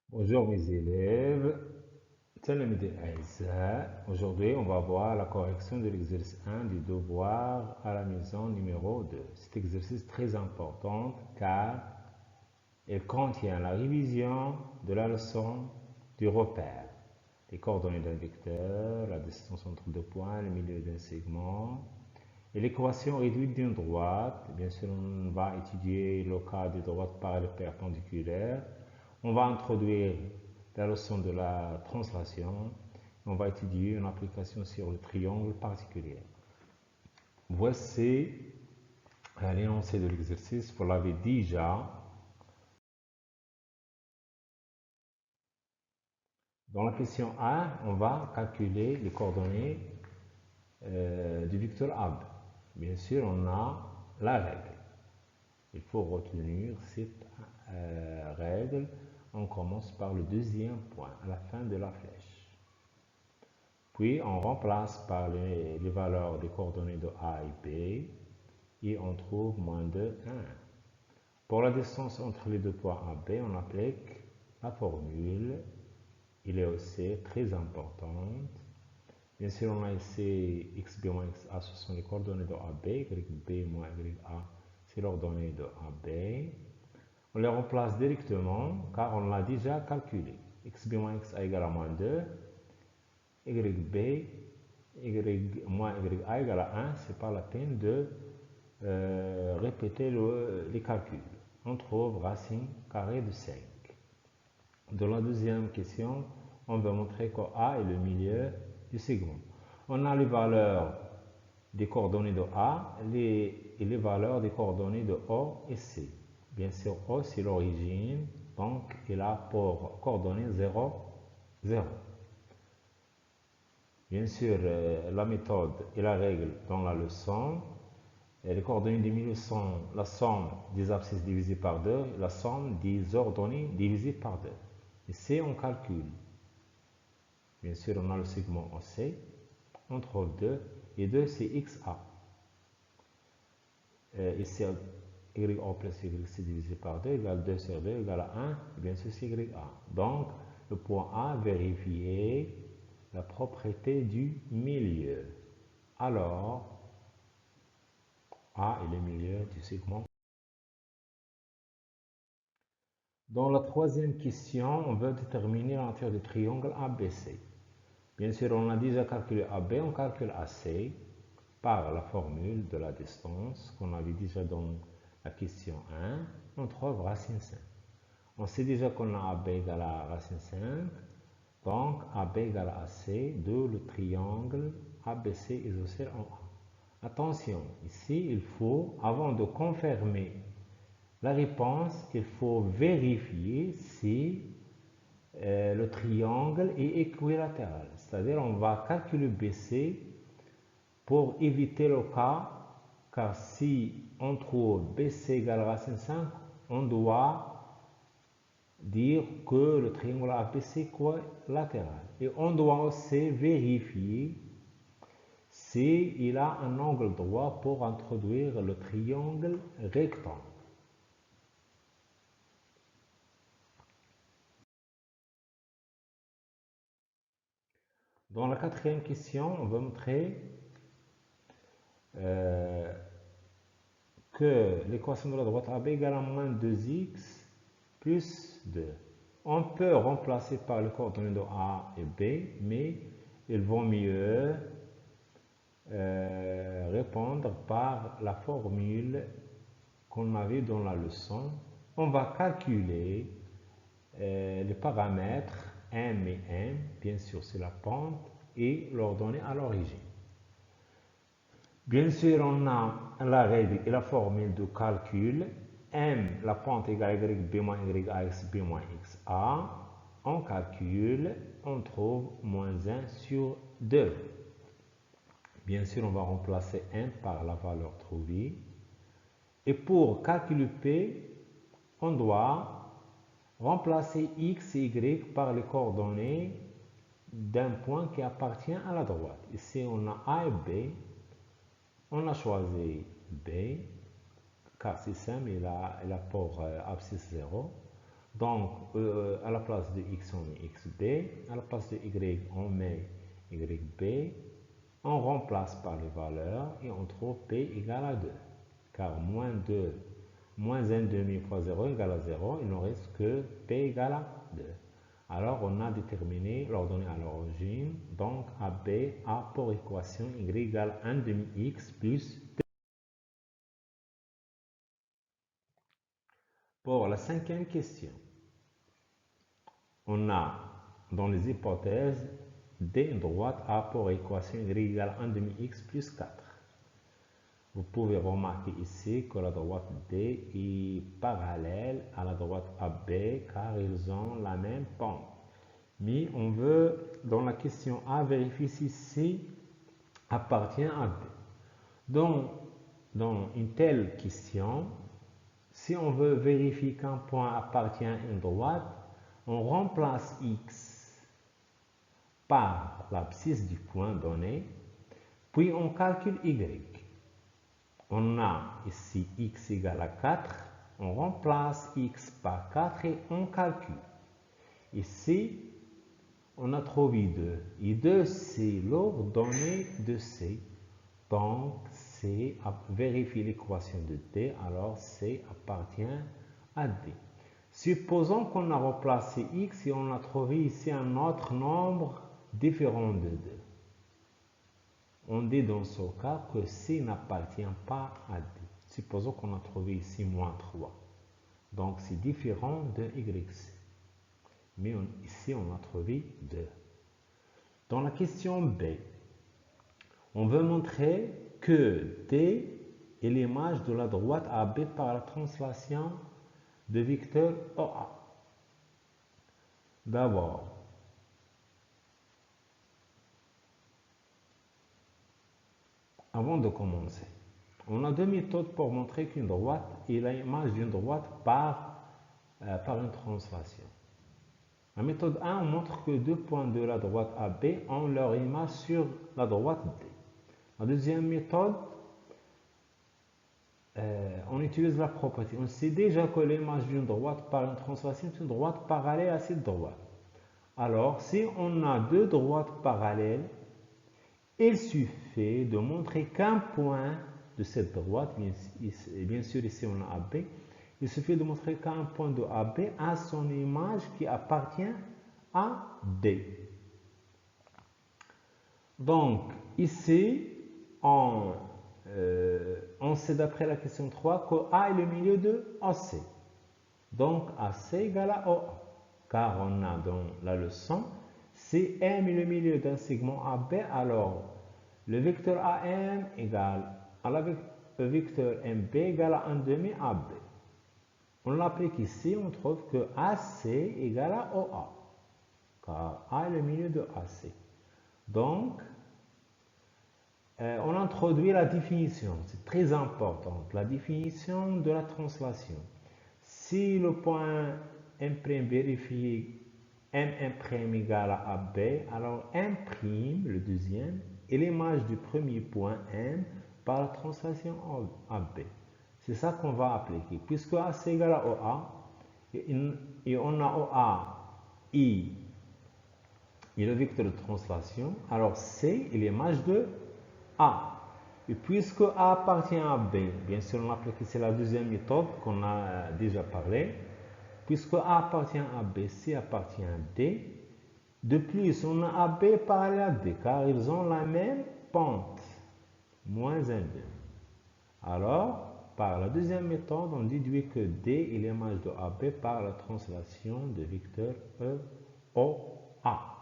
Bonjour mes élèves, تلاميذ الأعزاء. Aujourd'hui, on va voir la correction de l'exercice 1 du devoir à la maison numéro 2. Cet exercice est très important car il contient la révision de la leçon du repère, les coordonnées d'un vecteur, la distance entre deux points, le milieu d'un segment et l'équation réduite d'une droite. Bien sûr, on va étudier le cas des droites parallèles perpendiculaires. On va introduire la leçon de la translation. On va étudier une application sur le triangle particulier. Voici l'énoncé de l'exercice. Vous l'avez déjà. Dans la question A, on va calculer les coordonnées du vecteur AB. Bien sûr, on a la règle. Il faut retenir cette règle. On commence par le deuxième point, à la fin de la flèche. Puis, on remplace par les valeurs des coordonnées de A et B et on trouve moins de 1. Pour la distance entre les deux points A et B, on applique la formule. Il est aussi très importante. Bien sûr, on a ici x, b moins x, a, ce sont les coordonnées de A, B, y, b moins y, a, c'est l'ordonnée de A, B. On les remplace directement car on l'a déjà calculé. X, b moins x, a égale à moins 2, y, b, y moins y, a égale à 1, c'est pas la peine de répéter les calculs. On trouve racine carrée de 5. Dans la deuxième question, on va montrer que A est le milieu du segment. On a les valeurs des coordonnées de A et les valeurs des coordonnées de O et C. Bien sûr, O c'est l'origine, donc il a pour coordonnées 0, 0. Bien sûr, la méthode et la règle dans la leçon. Les coordonnées du milieu sont la somme des abscisses divisées par 2, la somme des ordonnées divisées par 2. Ici, on calcule. Bien sûr, on a le segment OC. On trouve 2. Et 2, c'est XA. Ici, YO plus YC divisé par 2 égale 2 sur 2 égale à 1. Et bien sûr, c'est YA. Donc, le point A, vérifier la propriété du milieu. Alors, A est le milieu du segment. Dans la troisième question, on veut déterminer l'entière du triangle ABC. Bien sûr, on a déjà calculé AB, on calcule AC par la formule de la distance qu'on avait déjà dans la question 1. On trouve racine 5. On sait déjà qu'on a AB égale à racine 5, donc AB égale à AC, d'où le triangle ABC isocèle en A. Attention, ici, il faut, avant de confirmer la réponse, il faut vérifier si le triangle est équilatéral. C'est-à-dire on va calculer BC pour éviter le cas, car si on trouve BC égale racine 5, on doit dire que le triangle ABC est équilatéral. Et on doit aussi vérifier s'il a un angle droit pour introduire le triangle rectangle. Dans la quatrième question, on va montrer que l'équation de la droite AB égale à moins 2x plus 2. On peut remplacer par les coordonnées de A et B, mais il vaut mieux répondre par la formule qu'on avait dans la leçon. On va calculer les paramètres M et N, bien sûr c'est la pente, et l'ordonnée à l'origine. Bien sûr, on a la règle et la formule de calcul. M, la pente égale y, b moins y, ax, b moins x, a. on calcule, on trouve moins 1 sur 2. Bien sûr, on va remplacer 1 par la valeur trouvée. Et pour calculer P, on doit remplacer X et Y par les coordonnées d'un point qui appartient à la droite. Ici, on a A et B. On a choisi B, car c'est simple, il a pour abscisse 0. Donc, à la place de X, on met XB. À la place de Y, on met YB. On remplace par les valeurs et on trouve P égale à 2. Car moins 2, moins 1 demi fois 0 égale à 0. Il ne reste que P égale à 2. Alors, on a déterminé l'ordonnée à l'origine. Donc, AB a pour équation Y égale 1 demi X plus P. Pour la cinquième question, on a dans les hypothèses D une droite A pour équation Y égale 1 demi X plus 4. Vous pouvez remarquer ici que la droite D est parallèle à la droite AB car ils ont la même pente. Mais on veut, dans la question A, vérifier si C appartient à B. Donc, dans une telle question, si on veut vérifier qu'un point appartient à une droite, on remplace X par l'abscisse du point donné, puis on calcule Y. On a ici X égale à 4, on remplace X par 4 et on calcule. Ici, on a trouvé 2. Et 2, c'est l'ordonnée de C. Donc, C vérifie l'équation de D, alors C appartient à D. Supposons qu'on a remplacé X et on a trouvé ici un autre nombre différent de 2. On dit dans ce cas que C n'appartient pas à D. Supposons qu'on a trouvé ici moins 3. Donc, c'est différent de YC. Mais ici, on a trouvé 2. Dans la question B, on veut montrer que D est l'image de la droite AB par la translation de vecteur OA. D'abord, avant de commencer, on a deux méthodes pour montrer qu'une droite est l'image d'une droite par une translation. La méthode 1 montre que deux points de la droite AB ont leur image sur la droite D. La deuxième méthode, on utilise la propriété. On sait déjà que l'image d'une droite par une translation est une droite parallèle à cette droite. Alors, si on a deux droites parallèles, il suffit de montrer qu'un point de cette droite, bien sûr ici on a AB, il suffit de montrer qu'un point de AB a son image qui appartient à D. Donc, ici, on sait d'après la question 3 que A est le milieu de AC. Donc, AC égale à OA. Car on a dans la leçon, si M est le milieu d'un segment AB, alors le vecteur AM égale à le vecteur MB égale à 1 demi AB. On l'applique ici, on trouve que AC égale à OA, car A est le milieu de AC. Donc, on introduit la définition, c'est très important, la définition de la translation. Si le point M' vérifié M' égale à AB, alors M', le deuxième, est l'image du premier point M par la translation AB. C'est ça qu'on va appliquer. Puisque AC égale à OA, et on a OA, I, et le vecteur de translation, alors C est l'image de A. Et puisque A appartient à B, bien sûr on applique ici la deuxième méthode qu'on a déjà parlé. Puisque A appartient à B, C appartient à D. De plus, on a AB parallèle à D, car ils ont la même pente, moins 1,2. Alors, par la deuxième méthode, on déduit que D est l'image de AB par la translation de vecteur EOA.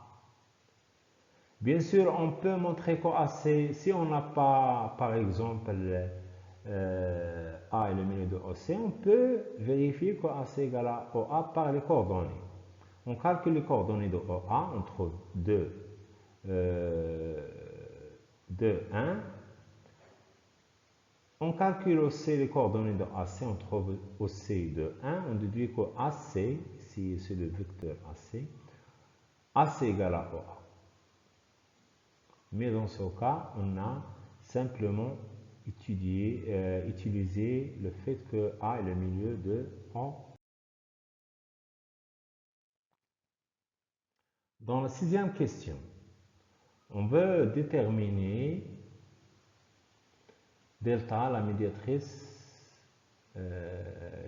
Bien sûr, on peut montrer qu'AC, si on n'a pas, par exemple, A est le milieu de OC, on peut vérifier qu'AC égale à OA par les coordonnées. On calcule les coordonnées de OA, on trouve 2, 1. On calcule aussi les coordonnées de AC, on trouve aussi de 1. On déduit que AC, ici c'est le vecteur AC égale à OA. Mais dans ce cas, on a simplement utilisé le fait que A est le milieu de O. Dans la 6e question, on veut déterminer delta, la médiatrice,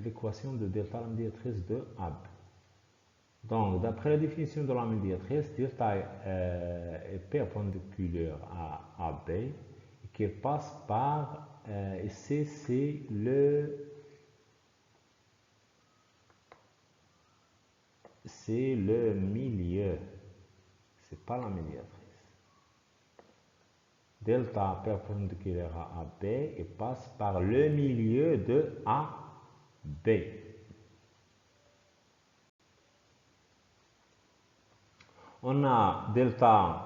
l'équation de delta, la médiatrice de AB. Donc, d'après la définition de la médiatrice, delta est perpendiculaire à AB et qui passe par, ici c'est le milieu, c'est pas la médiatrice. Delta perpendiculaire à AB et passe par le milieu de AB. On a delta,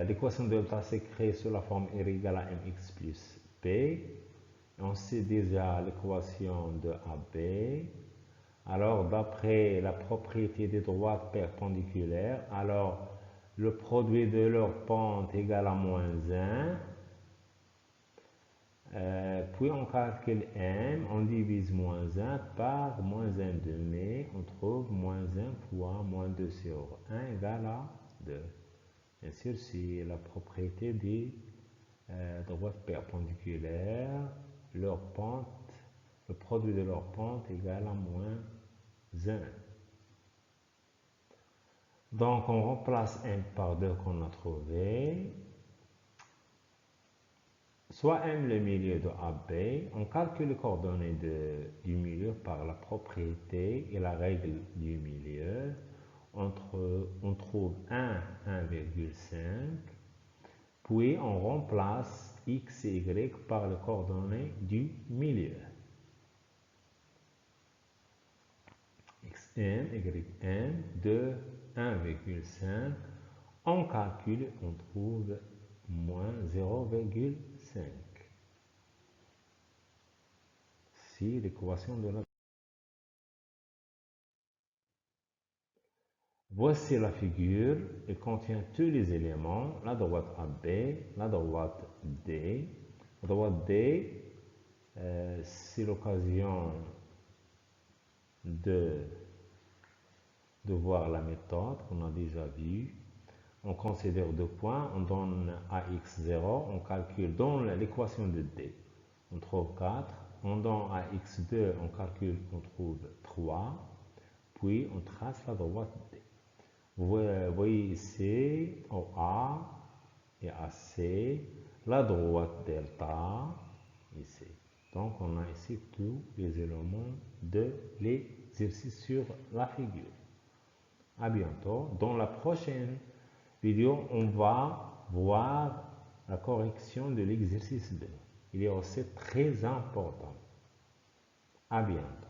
l'équation de delta s'écrit sous la forme R égale à mx plus b. On sait déjà l'équation de AB. Alors, d'après la propriété des droites perpendiculaires, alors le produit de leur pente égale à moins 1. Puis on calcule m, on divise moins 1 par moins 1 demi, on trouve moins 1 fois moins 2 sur 1 égale à 2. Bien sûr, c'est la propriété des droites perpendiculaires, leur pente, le produit de leur pente égale à moins 1. Donc on remplace m par 2 qu'on a trouvé. Soit m le milieu de AB, on calcule les coordonnées du milieu par la propriété et la règle du milieu. On trouve 1, 1,5. Puis on remplace x et y par les coordonnées du milieu. xn, yn de 1,5. On calcule, on trouve moins 0,5. C'est l'équation de la... Voici la figure, elle contient tous les éléments, la droite AB, la droite D. La droite D, c'est l'occasion de voir la méthode qu'on a déjà vue. On considère deux points, on donne AX0, on calcule dans l'équation de D, on trouve 4, on donne AX2, on calcule, on trouve 3, puis on trace la droite D. Vous voyez ici OA et AC, la droite delta, ici. Donc on a ici tous les éléments de l'exercice sur la figure. À bientôt. Dans la prochaine vidéo, on va voir la correction de l'exercice 2. Il est aussi très important. À bientôt.